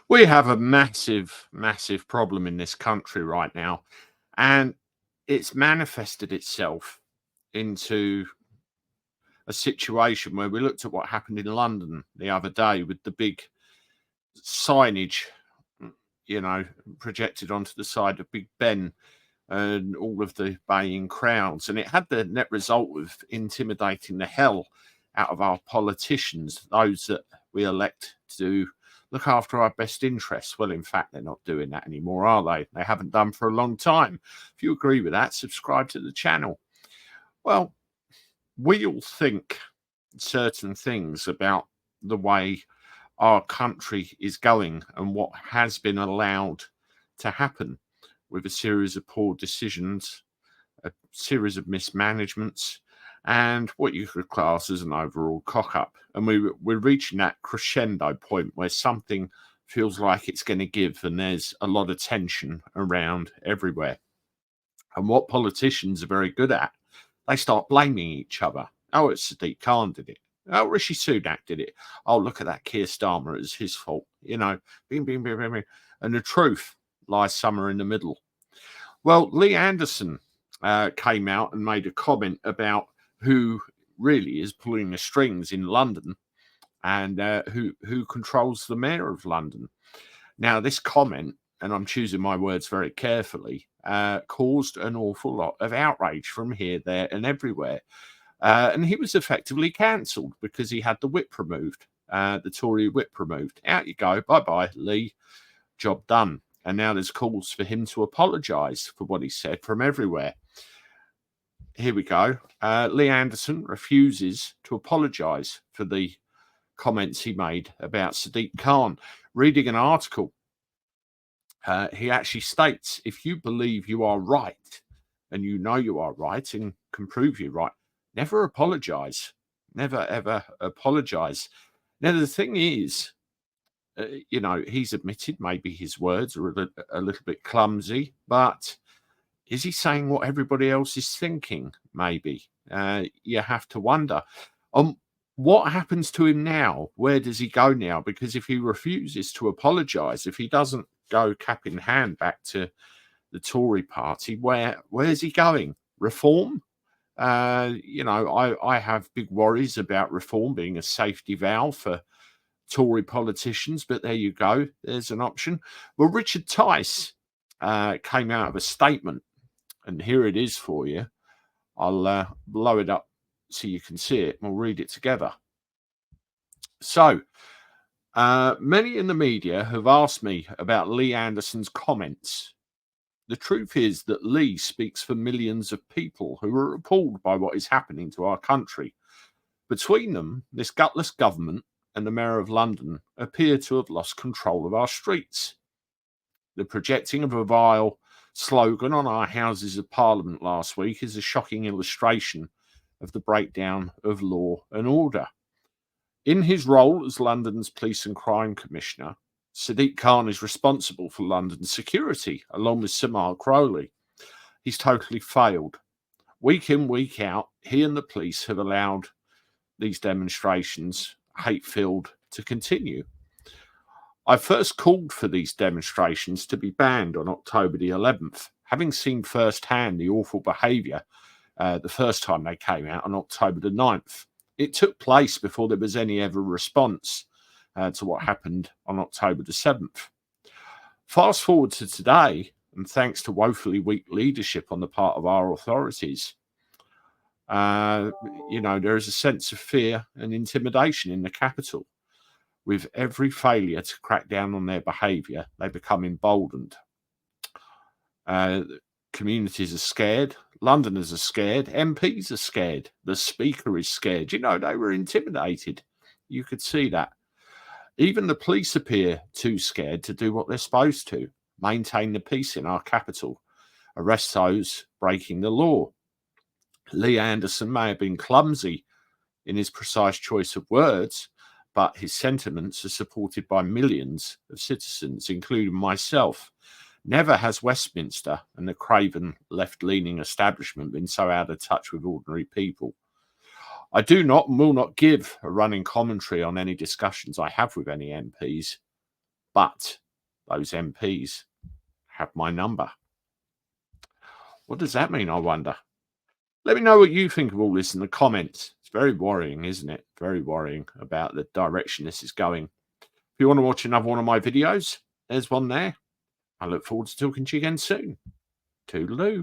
We have a massive, massive problem in this country right now, and it's manifested itself into a situation where we looked at what happened in London the other day with the big signage, you know, projected onto the side of Big Ben and all of the baying crowds. And it had the net result of intimidating the hell out of our politicians, those that we elect to look after our best interests. Well, in fact, they're not doing that anymore, are they? They haven't done for a long time. If you agree with that, subscribe to the channel. Well, we all think certain things about the way our country is going and what has been allowed to happen with a series of poor decisions, a series of mismanagements, and what you could class as an overall cock-up. And we're reaching that crescendo point where something feels like it's going to give, and there's a lot of tension around everywhere. And what politicians are very good at, they start blaming each other. Oh, it's Sadiq Khan did it. Oh, Rishi Sunak did it. Oh, look at that Keir Starmer. It's his fault. You know, bing, bing, bing, bing, bing. And the truth lies somewhere in the middle. Well, Lee Anderson came out and made a comment about who really is pulling the strings in London and who controls the mayor of London. Now, this comment, and I'm choosing my words very carefully, caused an awful lot of outrage from here, there, and everywhere. And he was effectively cancelled because he had the whip removed, the Tory whip removed. Out you go. Bye-bye, Lee. Job done. And now there's calls for him to apologise for what he said from everywhere. Here we go. Lee Anderson refuses to apologise for the comments he made about Sadiq Khan. Reading an article, he actually states, if you believe you are right and you know you are right and can prove you're right, never apologise. Never, ever apologise. Now, the thing is, you know, he's admitted maybe his words are a little bit clumsy, but is he saying what everybody else is thinking? Maybe. You have to wonder. What happens to him now? Where does he go now? Because if he refuses to apologise, if he doesn't go cap in hand back to the Tory party, where's he going? Reform? You know, I have big worries about reform being a safety valve for Tory politicians, but there you go. There's an option. Well, Richard Tice came out of a statement, and here it is for you. I'll blow it up so you can see it, and we'll read it together. So, many in the media have asked me about Lee Anderson's comments. The truth is that Lee speaks for millions of people who are appalled by what is happening to our country. Between them, this gutless government and the Mayor of London appear to have lost control of our streets. The projecting of a vile slogan on our Houses of Parliament last week is a shocking illustration of the breakdown of law and order. In his role as London's Police and Crime Commissioner, Sadiq Khan is responsible for London's security, along with Sir Mark Crowley. He's totally failed. Week in, week out, he and the police have allowed these demonstrations, hate-filled, to continue. I first called for these demonstrations to be banned on October the 11th, having seen firsthand the awful behaviour the first time they came out on October the 9th. It took place before there was any ever response to what happened on October the 7th. Fast forward to today, and thanks to woefully weak leadership on the part of our authorities, you know, there is a sense of fear and intimidation in the capital. With every failure to crack down on their behaviour, they become emboldened. Communities are scared. Londoners are scared. MPs are scared. The Speaker is scared. You know, they were intimidated. You could see that. Even the police appear too scared to do what they're supposed to, maintain the peace in our capital, arrest those breaking the law. Lee Anderson may have been clumsy in his precise choice of words, but his sentiments are supported by millions of citizens, including myself. Never has Westminster and the craven left-leaning establishment been so out of touch with ordinary people. I do not and will not give a running commentary on any discussions I have with any MPs, but those MPs have my number. What does that mean, I wonder? Let me know what you think of all this in the comments. It's very worrying, isn't it? Very worrying about the direction this is going. If you want to watch another one of my videos, there's one there. I look forward to talking to you again soon. Toodaloo.